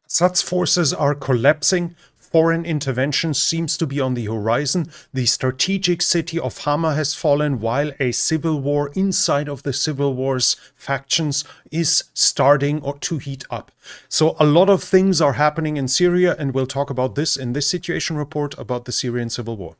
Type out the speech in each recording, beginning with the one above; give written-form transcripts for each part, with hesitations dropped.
Assad's forces are collapsing. Foreign intervention seems to be on the horizon. The strategic city of Hama has fallen, while a civil war inside of the civil war's factions is starting to heat up. So a lot of things are happening in Syria, and we'll talk about this in this situation report about the Syrian civil war.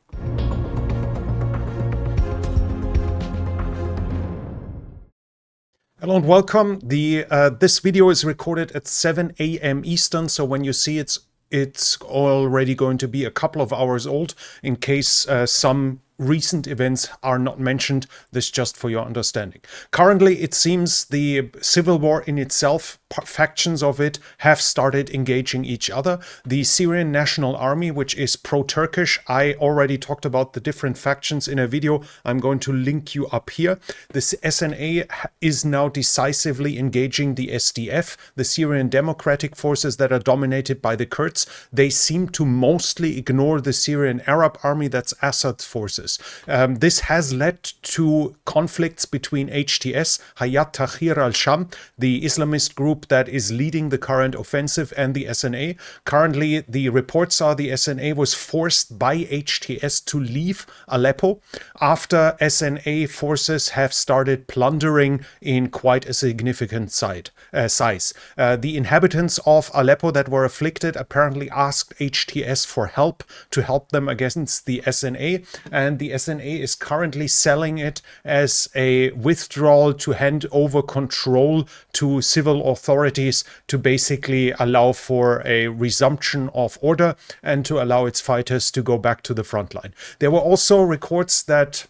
Hello and welcome. This video is recorded at 7 a.m. Eastern, so when you see it's already going to be a couple of hours old in case some recent events are not mentioned. This just for your understanding. Currently, it seems the civil war in itself, factions of it, have started engaging each other. The Syrian National Army, which is pro-Turkish, I already talked about the different factions in a video. I'm going to link you up here. The SNA is now decisively engaging the SDF, the Syrian Democratic Forces that are dominated by the Kurds. They seem to mostly ignore the Syrian Arab Army, that's Assad's forces. This has led to conflicts between HTS, Hayat Tahrir al-Sham, the Islamist group that is leading the current offensive, and the SNA. Currently, the reports are the SNA was forced by HTS to leave Aleppo after SNA forces have started plundering in quite a significant size. The inhabitants of Aleppo that were afflicted apparently asked HTS for help to help them against the SNA, and the SNA is currently selling it as a withdrawal to hand over control to civil authorities to basically allow for a resumption of order and to allow its fighters to go back to the front line. There were also reports that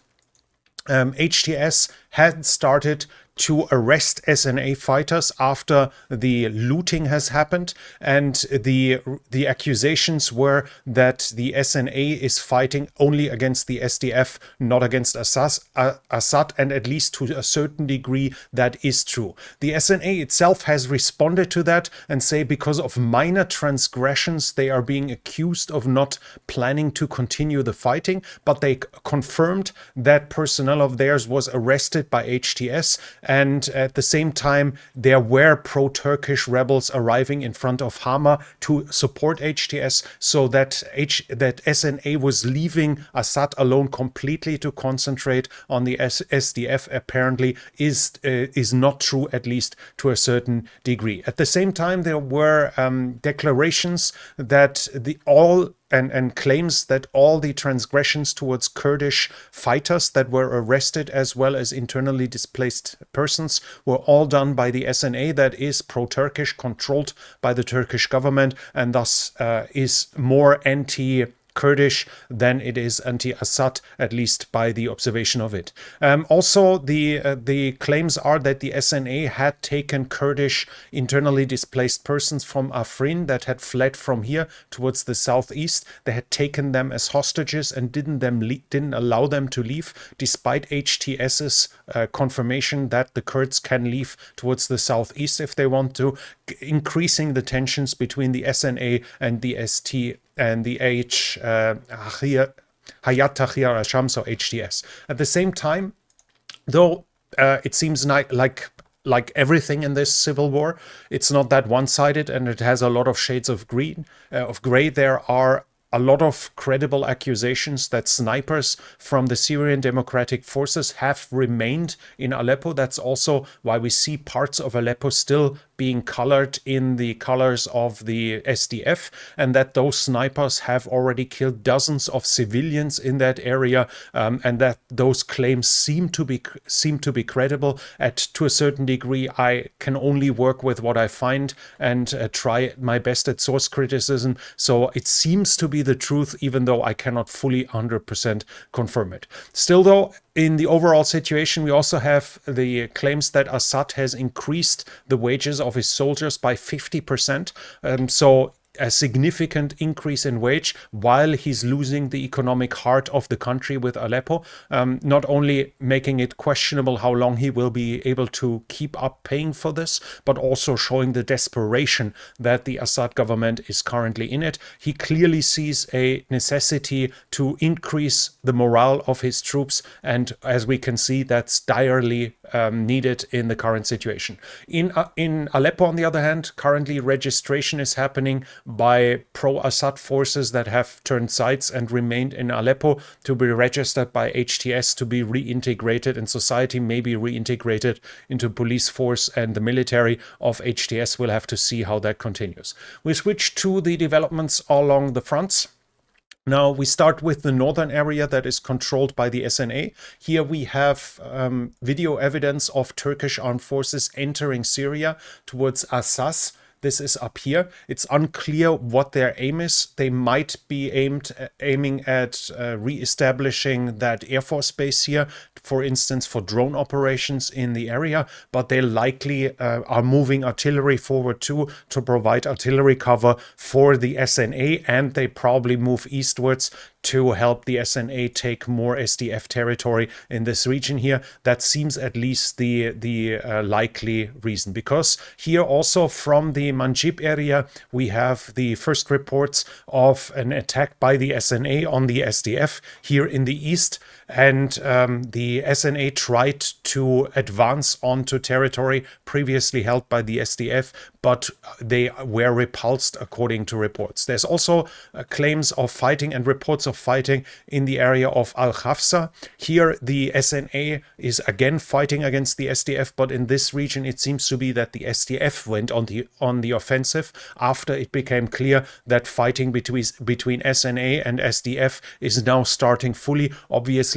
HTS had started to arrest SNA fighters after the looting has happened, and the accusations were that the SNA is fighting only against the SDF, not against Assad, and at least to a certain degree that is true. The SNA itself has responded to that and say because of minor transgressions they are being accused of not planning to continue the fighting, but they confirmed that personnel of theirs was arrested by HTS, and at the same time there were pro-Turkish rebels arriving in front of Hama to support HTS, so that SNA was leaving Assad alone completely to concentrate on the SDF apparently is not true, at least to a certain degree. At the same time, there were declarations that and claims that all the transgressions towards Kurdish fighters that were arrested, as well as internally displaced persons, were all done by the SNA, that is pro-Turkish, controlled by the Turkish government, and thus is more anti-Kurdish than it is anti-Assad, at least by the observation of it. Also, the claims are that the SNA had taken Kurdish internally displaced persons from Afrin that had fled from here towards the southeast. They had taken them as hostages and didn't allow them to leave, despite HTS's confirmation that the Kurds can leave towards the southeast if they want to, increasing the tensions between the SNA and the ST and the Hayat Tahrir al-Sham, so HTS. At the same time, though, it seems like everything in this civil war, it's not that one-sided, and it has a lot of shades of gray. There are a lot of credible accusations that snipers from the Syrian Democratic Forces have remained in Aleppo. That's also why we see parts of Aleppo still being colored in the colors of the SDF, and that those snipers have already killed dozens of civilians in that area, and that those claims seem to be credible. To a certain degree, I can only work with what I find and try my best at source criticism. So it seems to be the truth, even though I cannot fully 100% confirm it. Still, though, in the overall situation, we also have the claims that Assad has increased the wages of his soldiers by 50%. So a significant increase in wage while he's losing the economic heart of the country with Aleppo, not only making it questionable how long he will be able to keep up paying for this, but also showing the desperation that the Assad government is currently in it. He clearly sees a necessity to increase the morale of his troops, and as we can see, that's direly needed in the current situation. In Aleppo, on the other hand, currently registration is happening by pro-Assad forces that have turned sides and remained in Aleppo to be registered by HTS to be reintegrated in society, maybe reintegrated into police force and the military of HTS. We'll have to see how that continues. We switch to the developments along the fronts. Now we start with the northern area that is controlled by the SNA. Here we have video evidence of Turkish armed forces entering Syria towards Assad. This is up here. It's unclear what their aim is. They might be aiming at re-establishing that Air Force base here, for instance, for drone operations in the area, but they likely are moving artillery forward too to provide artillery cover for the SNA, and they probably move eastwards to help the SNA take more SDF territory in this region here. That seems at least the likely reason, because here also from the Manbij area we have the first reports of an attack by the SNA on the SDF here in the east, and the SNA tried to advance onto territory previously held by the SDF, but they were repulsed according to reports. There's also claims of fighting and reports of fighting in the area of Al-Hafsa. Here the SNA is again fighting against the SDF, but in this region it seems to be that the SDF went on the offensive after it became clear that fighting between SNA and SDF is now starting fully. Obviously,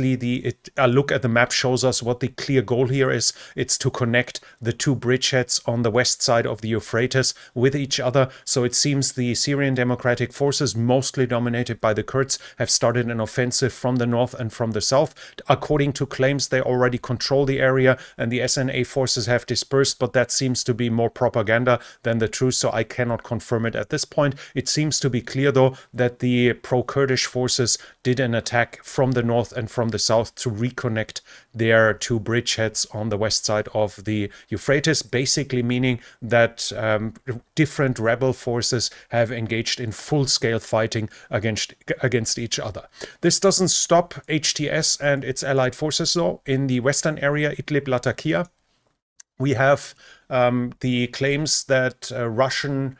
a look at the map shows us what the clear goal here is. It's to connect the two bridgeheads on the west side of the Euphrates with each other. So it seems the Syrian Democratic Forces, mostly dominated by the Kurds, have started an offensive from the north and from the south. According to claims, they already control the area and the SNA forces have dispersed, but that seems to be more propaganda than the truth, so I cannot confirm it at this point. It seems to be clear, though, that the pro-Kurdish forces did an attack from the north and from the south to reconnect their two bridgeheads on the west side of the Euphrates, basically meaning that different rebel forces have engaged in full-scale fighting against each other. This doesn't stop HTS and its allied forces, though. In the western area, Idlib, Latakia, we have the claims that Russian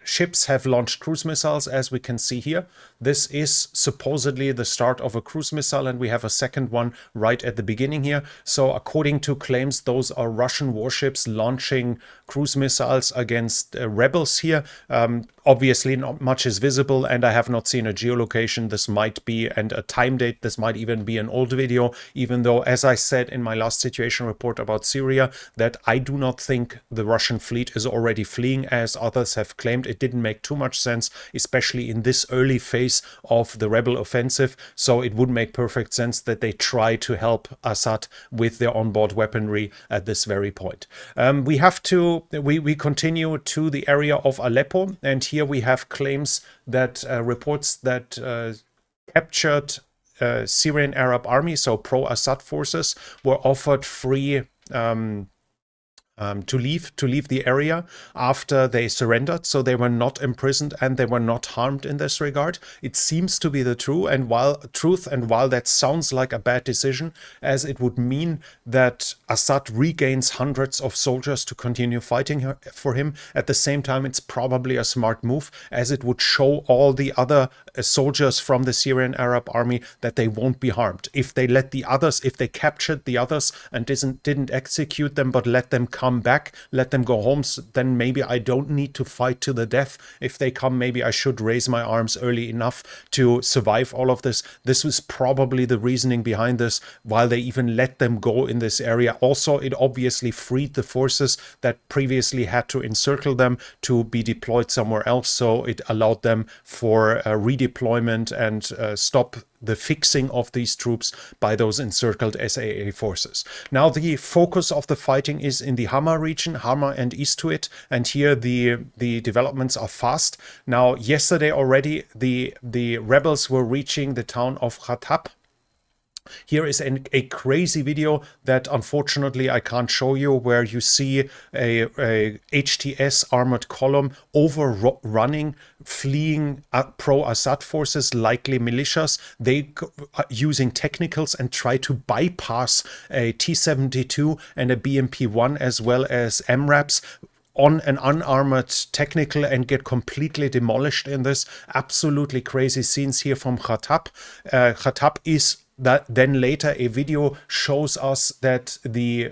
ships have launched cruise missiles, as we can see here. This is supposedly the start of a cruise missile, and we have a second one right at the beginning here. So according to claims, those are Russian warships launching cruise missiles against rebels here. Obviously not much is visible, and I have not seen a geolocation. This might be, and a time date, this might even be an old video, even though, as I said in my last situation report about Syria, that I do not think the Russian fleet is already fleeing, as others have claimed. It didn't make too much sense, especially in this early phase of the rebel offensive. So it would make perfect sense that they try to help Assad with their onboard weaponry at this very point. We continue to the area of Aleppo, and here we have claims that reports that captured Syrian Arab army, so pro-Assad forces, were offered free to leave the area after they surrendered, so they were not imprisoned and they were not harmed in this regard. It seems to be the truth, and while that sounds like a bad decision, as it would mean that Assad regains hundreds of soldiers to continue fighting for him, at the same time it's probably a smart move, as it would show all the other soldiers from the Syrian Arab army that they won't be harmed. If they captured the others and didn't execute them but let them come back, let them go home, then maybe I don't need to fight to the death. If they come, maybe I should raise my arms early enough to survive all of this. This was probably the reasoning behind this, while they even let them go in this area. Also, it obviously freed the forces that previously had to encircle them to be deployed somewhere else, so it allowed them for redeployment and stop the fixing of these troops by those encircled SAA forces. Now the focus of the fighting is in the Hama region, Hama and east to it, and here the developments are fast. Now yesterday already the rebels were reaching the town of Khatab. Here is a crazy video that unfortunately I can't show you, where you see a HTS armored column overrunning, fleeing pro-Assad forces, likely militias. They using technicals and try to bypass a T-72 and a BMP-1 as well as MRAPs on an unarmored technical and get completely demolished in this. Absolutely crazy scenes here from Khatab. Khatab is that then later a video shows us that the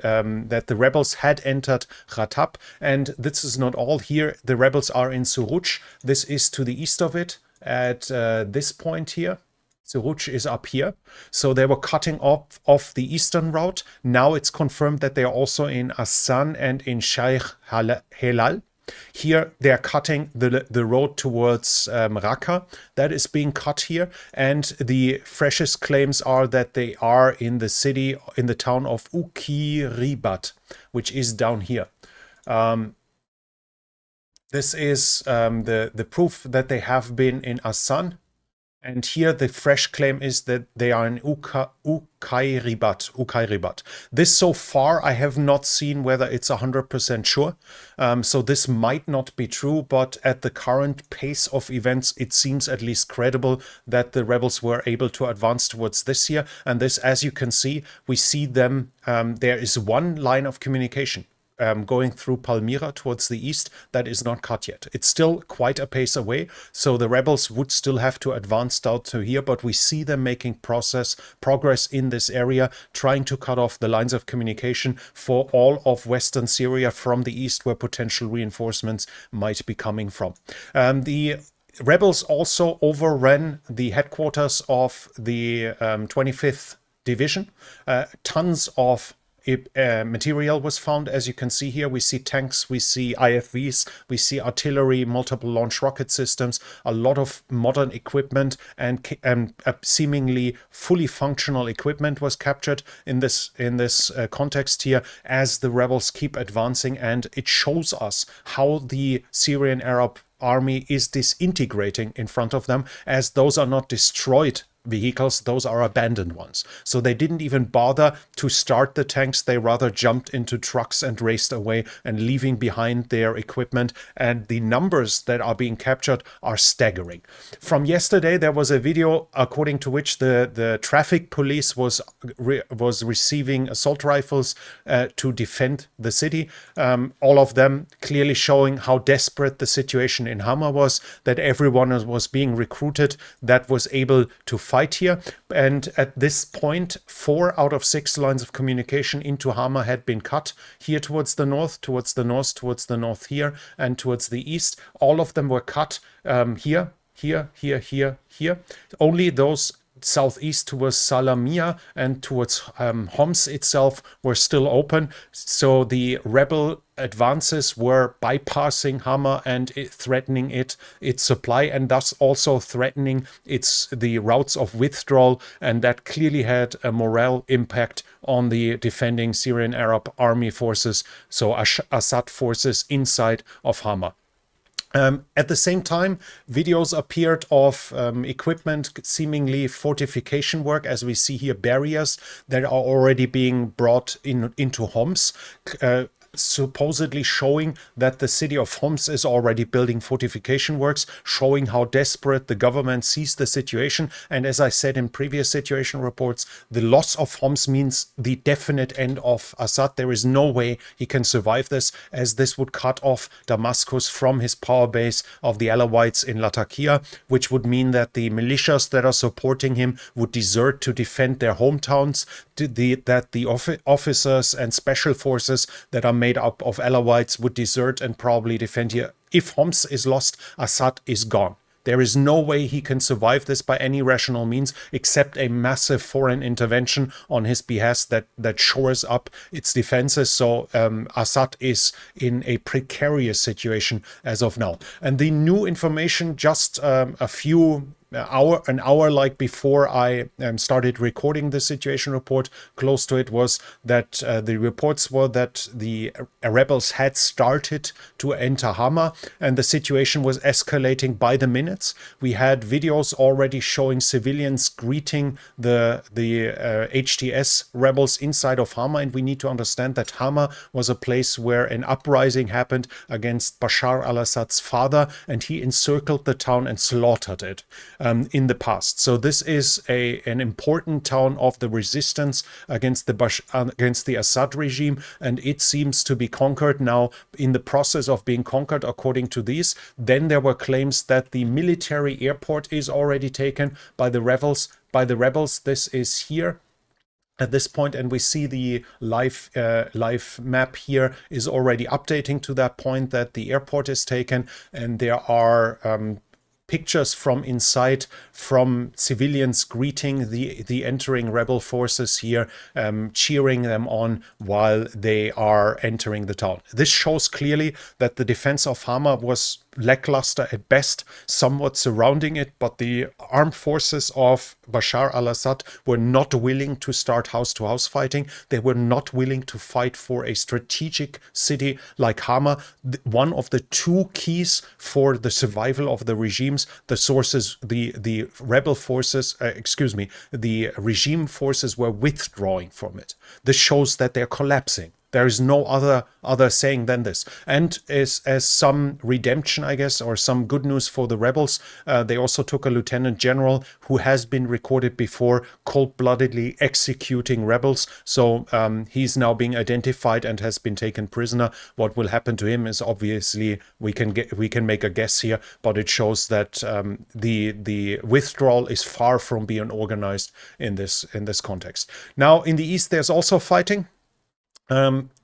rebels had entered Khatab, and this is not all. Here the rebels are in Suruc. This is to the east of it at this point here. Suruc is up here. So they were cutting off the eastern route. Now it's confirmed that they are also in Assan and in Sheikh Helal. Here they're cutting the road towards Raqqa. That is being cut here, and the freshest claims are that they are in the city, in the town of Ukiribat, which is down here. This is the proof that they have been in Assan. And here the fresh claim is that they are in Ukiribat. This so far I have not seen whether it's 100% sure. So this might not be true, but at the current pace of events, it seems at least credible that the rebels were able to advance towards this here. And this, as you can see, we see them, there is one line of communication going through Palmyra towards the east that is not cut yet. It's still quite a pace away, so the rebels would still have to advance down to here, but we see them making progress in this area, trying to cut off the lines of communication for all of western Syria from the east, where potential reinforcements might be coming from. The rebels also overran the headquarters of the 25th Division. Tons of material was found. As you can see here, we see tanks, we see IFVs, we see artillery, multiple launch rocket systems, a lot of modern equipment, and seemingly fully functional equipment was captured in this context here as the rebels keep advancing. And it shows us how the Syrian Arab army is disintegrating in front of them, as those are not destroyed vehicles, those are abandoned ones. So they didn't even bother to start the tanks, they rather jumped into trucks and raced away and leaving behind their equipment, and the numbers that are being captured are staggering. From yesterday there was a video according to which the traffic police was receiving assault rifles to defend the city, all of them clearly showing how desperate the situation in Hama was, that everyone was being recruited that was able to fight here. And at this point, 4 out of 6 lines of communication into Hama had been cut, here towards the north, towards the north here, and towards the east. All of them were cut here. Only those southeast towards Salamia and towards Homs itself were still open. So the rebel advances were bypassing Hama and threatening its supply, and thus also threatening the routes of withdrawal, and that clearly had a morale impact on the defending Syrian Arab army forces, so Assad forces inside of Hama. At the same time, videos appeared of equipment, seemingly fortification work, as we see here, barriers that are already being brought into Homs, supposedly showing that the city of Homs is already building fortification works, showing how desperate the government sees the situation. And as I said in previous situation reports, the loss of Homs means the definite end of Assad. There is no way he can survive this, as this would cut off Damascus from his power base of the Alawites in Latakia, which would mean that the militias that are supporting him would desert to defend their hometowns, that the officers and special forces that are made up of Alawites would desert and probably defend here. If Homs is lost, Assad is gone. There is no way he can survive this by any rational means, except a massive foreign intervention on his behest that shores up its defenses. So Assad is in a precarious situation as of now. And the new information just a few an hour like before I started recording the situation report, close to it, was that the reports were that the rebels had started to enter Hama, and the situation was escalating by the minutes. We had videos already showing civilians greeting the HTS rebels inside of Hama, and we need to understand that Hama was a place where an uprising happened against Bashar al-Assad's father, and he encircled the town and slaughtered it in the past. So this is an important town of the resistance against the Assad regime, and it seems to be conquered now, in the process of being conquered according to these. Then there were claims that the military airport is already taken by the rebels. This is here at this point, and we see the live map here is already updating to that point that the airport is taken, and there are pictures from inside, from civilians greeting the entering rebel forces here, cheering them on while they are entering the town. This shows clearly that the defense of Hama was lackluster at best, somewhat surrounding it, but the armed forces of Bashar al-Assad were not willing to start house-to-house fighting. They were not willing to fight for a strategic city like Hama, one of the two keys for the survival of the regimes. The rebel forces, the regime forces were withdrawing from it. This shows that they're collapsing. There is no other saying than this. And as some redemption, I guess, or some good news for the rebels, they also took a lieutenant general who has been recorded before cold-bloodedly executing rebels. So he's now being identified and has been taken prisoner. What will happen to him is obviously we can make a guess here, but it shows that the withdrawal is far from being organized in this context. Now in the east, there's also fighting.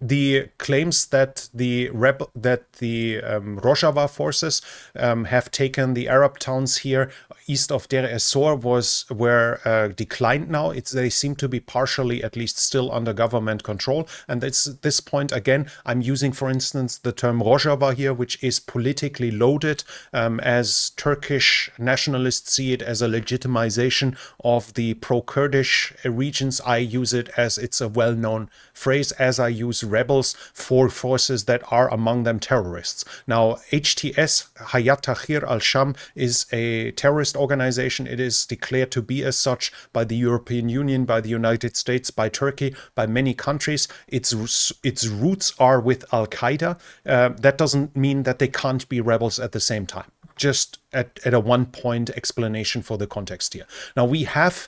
The claims that the Rojava forces have taken the Arab towns here east of Deir ez-Zor were declined now. They seem to be partially, at least, still under government control. And at this point, again, I'm using, for instance, the term Rojava here, which is politically loaded, as Turkish nationalists see it as a legitimization of the pro-Kurdish regions. I use it as it's a well-known phrase, as I use rebels for forces that are among them terrorists. Now, HTS, Hayat Tahrir al-Sham, is a terrorist organization. It is declared to be as such by the European Union, by the United States, by Turkey, by many countries. Its roots are with Al-Qaeda. That doesn't mean that they can't be rebels at the same time. Just at a one-point explanation for the context here. Now, we have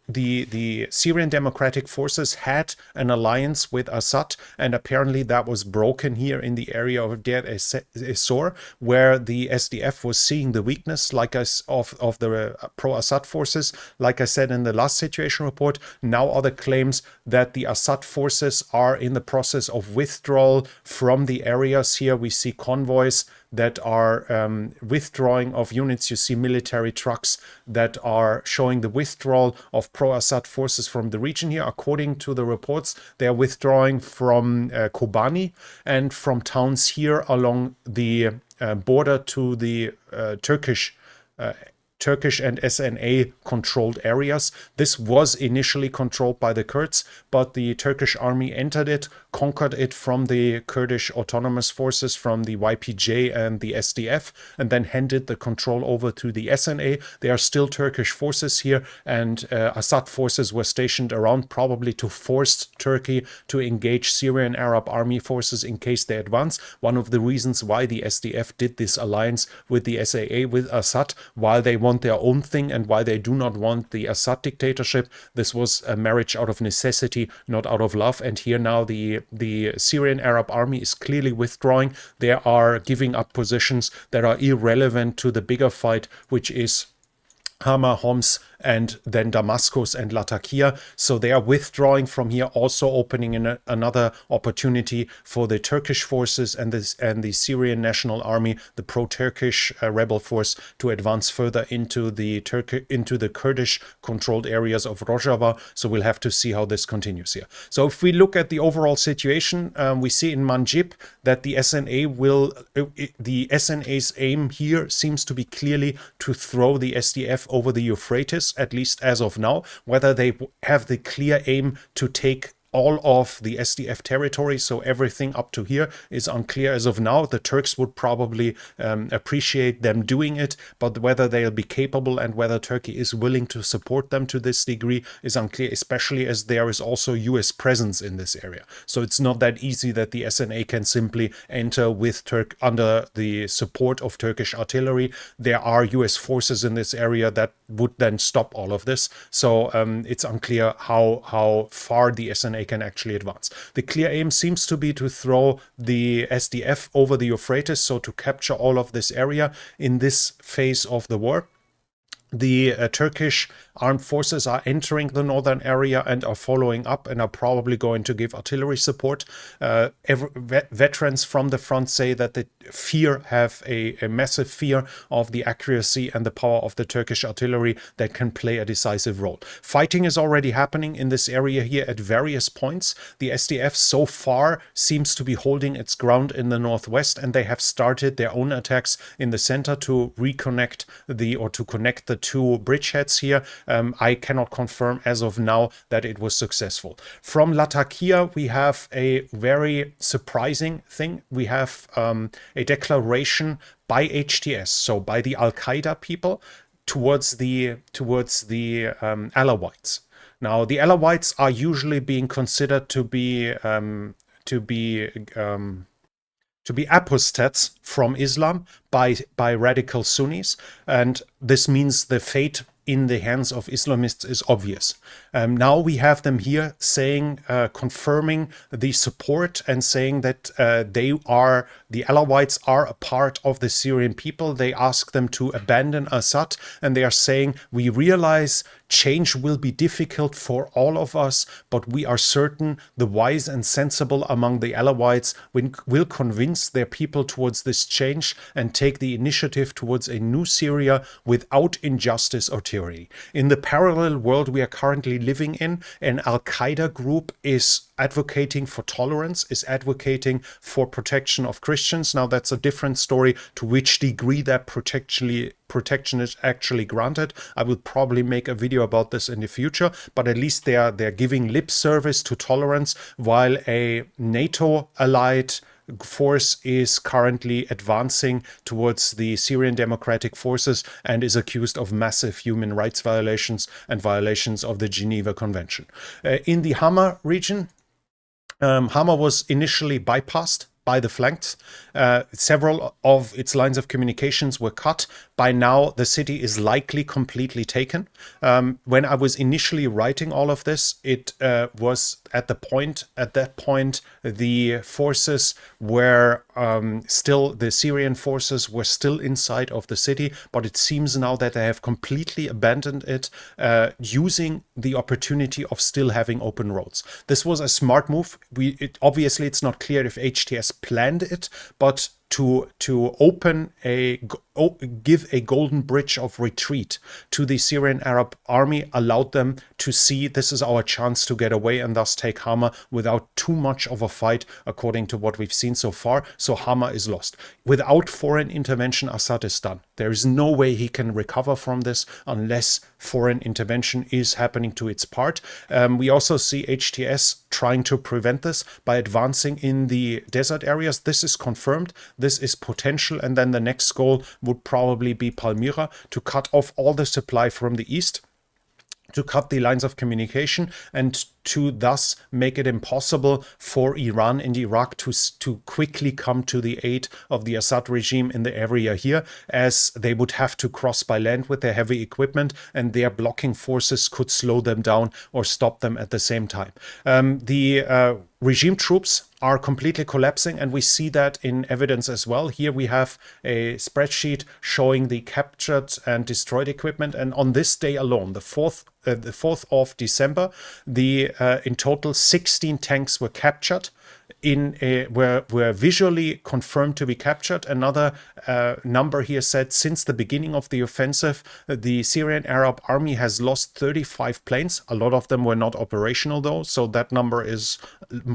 the Syrian Democratic Forces had an alliance with Assad, and apparently that was broken here in the area of Deir ez-Zor, where the SDF was seeing the weakness, of the pro-Assad forces. Like I said in the last situation report, now are the claims that the Assad forces are in the process of withdrawal from the areas here. We see convoys that are withdrawing of units. You see military trucks that are showing the withdrawal of pro-Assad forces from the region here. According to the reports, they are withdrawing from Kobani and from towns here along the border to the Turkish and SNA controlled areas. This was initially controlled by the Kurds, but the Turkish army entered it, conquered it from the Kurdish autonomous forces, from the YPJ and the SDF, and then handed the control over to the SNA. There are still Turkish forces here, and Assad forces were stationed around, probably to force Turkey to engage Syrian Arab army forces in case they advance. One of the reasons why the SDF did this alliance with the SAA, with Assad, while they want their own thing and why they do not want the Assad dictatorship. This was a marriage out of necessity, not out of love. And here now the Syrian Arab army is clearly withdrawing. They are giving up positions that are irrelevant to the bigger fight, which is Hama, Homs, and then Damascus and Latakia. So they are withdrawing from here, also opening in another opportunity for the Turkish forces and the Syrian National Army, the pro-Turkish rebel force, to advance further into the Kurdish-controlled areas of Rojava. So we'll have to see how this continues here. So if we look at the overall situation, we see in Manbij that the SNA's aim here seems to be clearly to throw the SDF over the Euphrates, at least as of now. Whether they have the clear aim to take all of the SDF territory, so everything up to here, is unclear as of now. The Turks would probably appreciate them doing it, but whether they'll be capable and whether Turkey is willing to support them to this degree is unclear, especially as there is also US presence in this area. So it's not that easy that the SNA can simply enter with under the support of Turkish artillery. There are US forces in this area that would then stop all of this. So it's unclear how far the SNA can actually advance. The clear aim seems to be to throw the SDF over the Euphrates, so to capture all of this area in this phase of the war. The Turkish armed forces are entering the northern area and are following up and are probably going to give artillery support. Veterans from the front say that they have a massive fear of the accuracy and the power of the Turkish artillery that can play a decisive role. Fighting is already happening in this area here at various points. The SDF so far seems to be holding its ground in the northwest, and they have started their own attacks in the center to reconnect to connect the two bridgeheads here. I cannot confirm as of now that it was successful. From Latakia, we have a very surprising thing. We have a declaration by HTS, so by the Al-Qaeda people, towards the Alawites. Now, the Alawites are usually being considered to be apostates from Islam by radical Sunnis, and this means the fate in the hands of Islamists is obvious. Now we have them here saying, confirming the support and saying that the Alawites are a part of the Syrian people. They ask them to abandon Assad, and they are saying, we realize change will be difficult for all of us, but we are certain the wise and sensible among the Alawites will convince their people towards this change and take the initiative towards a new Syria without injustice or tyranny. In the parallel world we are currently living in, an Al-Qaeda group is advocating for tolerance, is advocating for protection of Christians. Now that's a different story to which degree that protection is actually granted. I will probably make a video about this in the future, but at least they're giving lip service to tolerance, while a NATO allied force is currently advancing towards the Syrian Democratic Forces and is accused of massive human rights violations and violations of the Geneva Convention. In the Hama region, Hama was initially bypassed by the flanks. Several of its lines of communications were cut. By now, the city is likely completely taken. When I was initially writing all of this, it was at that point, the forces were the Syrian forces were still inside of the city, but it seems now that they have completely abandoned it, using the opportunity of still having open roads. This was a smart move. Obviously, it's not clear if HTS planned it, but to give a golden bridge of retreat to the Syrian Arab army allowed them to see this is our chance to get away and thus take Hama without too much of a fight, according to what we've seen so far. So Hama is lost. Without foreign intervention, Assad is done. There is no way he can recover from this unless foreign intervention is happening to its part. We also see HTS trying to prevent this by advancing in the desert areas. This is confirmed. This is potential. And then the next goal would probably be Palmyra, to cut off all the supply from the east, to cut the lines of communication, and to thus make it impossible for Iran and Iraq to quickly come to the aid of the Assad regime in the area here, as they would have to cross by land with their heavy equipment, and their blocking forces could slow them down or stop them at the same time. The regime troops are completely collapsing, and we see that in evidence as well. Here we have a spreadsheet showing the captured and destroyed equipment, and on this day alone, the 4th of December, in total 16 tanks were captured, were visually confirmed to be captured. Another number here said since the beginning of the offensive, the Syrian Arab Army has lost 35 planes. A lot of them were not operational though, so that number is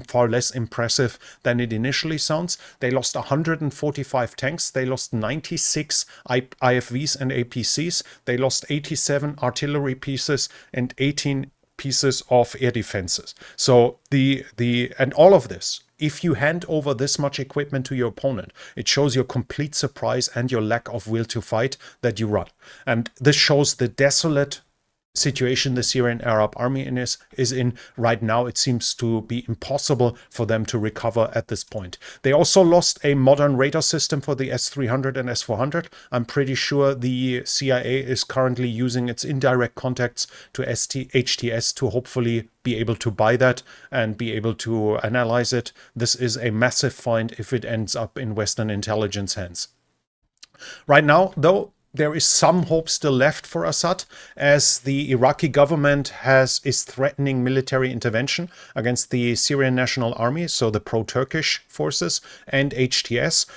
far less impressive than it initially sounds. They lost 145 tanks. They lost 96 IFVs and APCs. They lost 87 artillery pieces and 18 pieces of air defenses. So and all of this, if you hand over this much equipment to your opponent, it shows your complete surprise and your lack of will to fight that you run. And this shows the desolate situation the Syrian Arab Army is in right now. It seems to be impossible for them to recover at this point. They also lost a modern radar system for the S-300 and S-400. I'm pretty sure the CIA is currently using its indirect contacts to HTS to hopefully be able to buy that and be able to analyze it. This is a massive find if it ends up in Western intelligence hands. Right now, though, there is some hope still left for Assad, as the Iraqi government is threatening military intervention against the Syrian National Army, so the pro-Turkish forces, and HTS.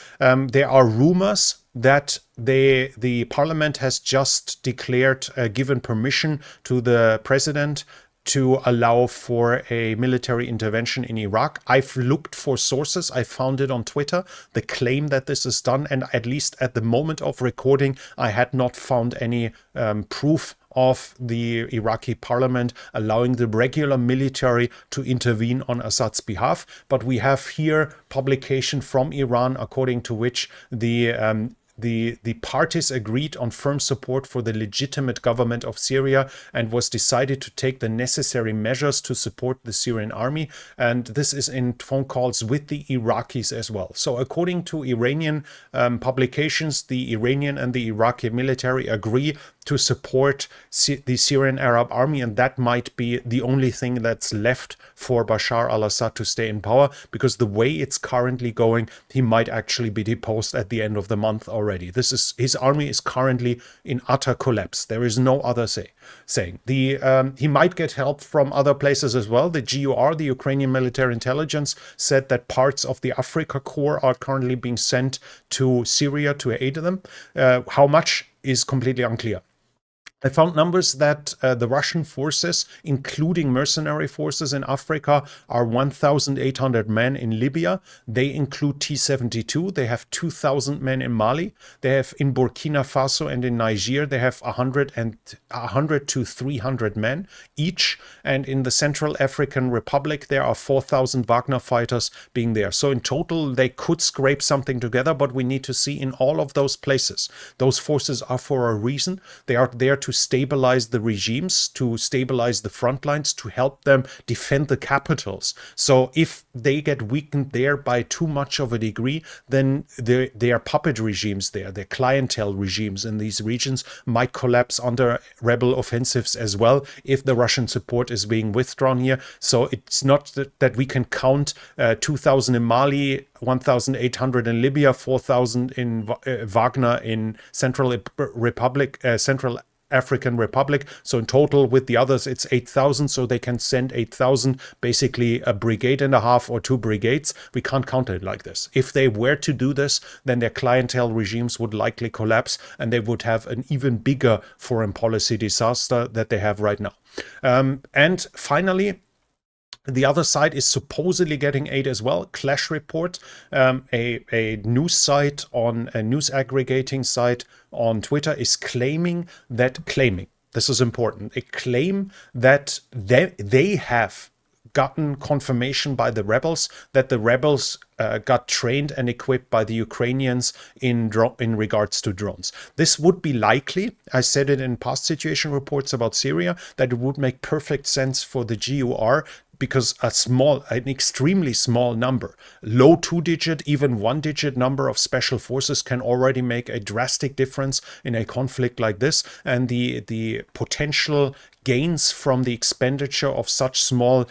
There are rumors that the parliament has just declared, given permission to the president to allow for a military intervention in Iraq. I've looked for sources. I found it on Twitter, the claim that this is done. And at least at the moment of recording, I had not found any proof of the Iraqi parliament allowing the regular military to intervene on Assad's behalf. But we have here publication from Iran, according to which the parties agreed on firm support for the legitimate government of Syria and was decided to take the necessary measures to support the Syrian army. And this is in phone calls with the Iraqis as well. So according to Iranian publications, the Iranian and the Iraqi military agree to support the Syrian Arab Army, and that might be the only thing that's left for Bashar al-Assad to stay in power, because the way it's currently going, he might actually be deposed at the end of the month already. His army is currently in utter collapse. There is no other saying. He might get help from other places as well. The GUR, the Ukrainian Military Intelligence, said that parts of the Africa Corps are currently being sent to Syria to aid them. How much is completely unclear. I found numbers that the Russian forces, including mercenary forces in Africa, are 1,800 men in Libya. They include T-72. They have 2,000 men in Mali. They have in Burkina Faso and in Niger, they have 100 to 300 men each. And in the Central African Republic, there are 4,000 Wagner fighters being there. So in total, they could scrape something together, but we need to see in all of those places, those forces are for a reason. They are there to stabilize the regimes, to stabilize the front lines, to help them defend the capitals. So if they get weakened there by too much of a degree, then their puppet regimes there, their clientele regimes in these regions might collapse under rebel offensives as well if the Russian support is being withdrawn here. So it's not that we can count 2,000 in Mali, 1,800 in Libya, 4,000 in Wagner in Central African Republic. So in total with the others, it's 8,000. So they can send 8,000, basically a brigade and a half or 2 brigades. We can't count it like this. If they were to do this, then their clientele regimes would likely collapse and they would have an even bigger foreign policy disaster that they have right now. And finally, the other side is supposedly getting aid as well. Clash Report, a news site on a news aggregating site on Twitter, is claiming, this is important, a claim that they have gotten confirmation by the rebels that the rebels got trained and equipped by the Ukrainians in regards to drones. This would be likely, I said it in past situation reports about Syria, that it would make perfect sense for the GUR, because an extremely small number, low 2-digit, even 1-digit number of special forces can already make a drastic difference in a conflict like this. And the potential gains from the expenditure of such small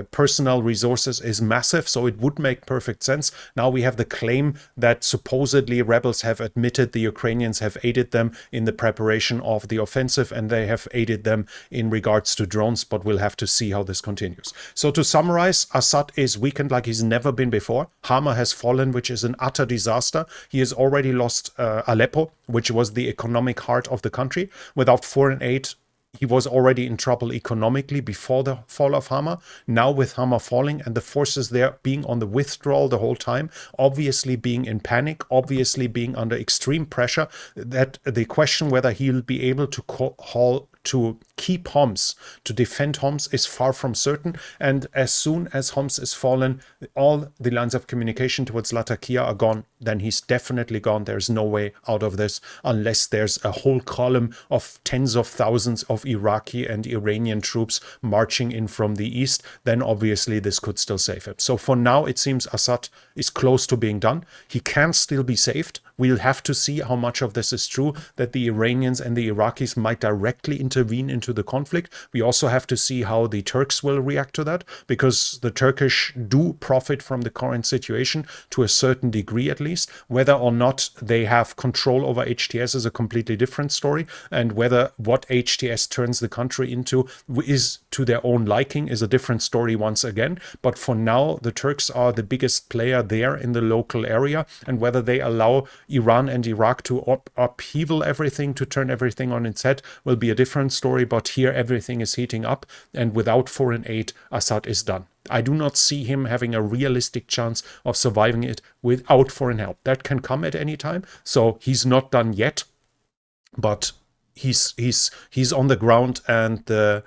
personnel resources is massive, so it would make perfect sense. Now we have the claim that supposedly rebels have admitted the Ukrainians have aided them in the preparation of the offensive, and they have aided them in regards to drones, but we'll have to see how this continues. So to summarize, Assad is weakened like he's never been before. Hama has fallen, which is an utter disaster. He has already lost Aleppo, which was the economic heart of the country. Without foreign aid, he was already in trouble economically before the fall of Hama. Now with Hama falling and the forces there being on the withdrawal the whole time, obviously being in panic, obviously being under extreme pressure, that the question whether he'll be able to keep Homs, to defend Homs, is far from certain. And as soon as Homs is fallen, all the lines of communication towards Latakia are gone. Then he's definitely gone. There's no way out of this unless there's a whole column of tens of thousands of Iraqi and Iranian troops marching in from the east. Then obviously this could still save him. So for now, it seems Assad is close to being done. He can still be saved. We'll have to see how much of this is true, that the Iranians and the Iraqis might directly intervene into the conflict. We also have to see how the Turks will react to that, because the Turkish do profit from the current situation to a certain degree at least. Whether or not they have control over HTS is a completely different story, and whether what HTS turns the country into is to their own liking is a different story once again. But for now, the Turks are the biggest player there in the local area, and whether they allow Iran and Iraq to upheaval everything, to turn everything on its head, will be a different story. But here everything is heating up, and without foreign aid, Assad is done. I do not see him having a realistic chance of surviving it without foreign help. That can come at any time, so he's not done yet, but he's on the ground, and the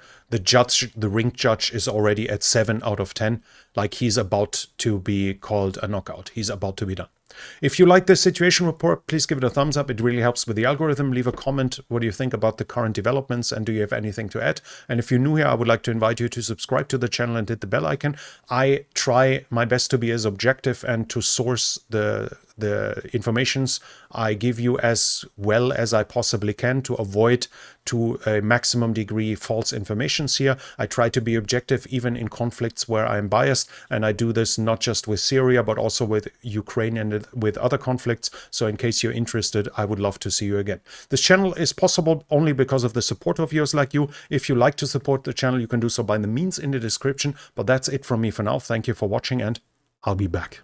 ring judge is already at 7 out of 10. Like, he's about to be called a knockout. He's about to be done. If you like this situation report, please give it a thumbs up. It really helps with the algorithm. Leave a comment. What do you think about the current developments, and do you have anything to add? And if you're new here, I would like to invite you to subscribe to the channel and hit the bell icon. I try my best to be as objective and to source the informations I give you as well as I possibly can, to avoid to a maximum degree false informations here. I try to be objective even in conflicts where I am biased, and I do this not just with Syria but also with Ukraine and with other conflicts. So in case you're interested, I would love to see you again. This channel is possible only because of the support of viewers like you. If you like to support the channel, you can do so by the means in the description. But that's it from me for now. Thank you for watching, and I'll be back.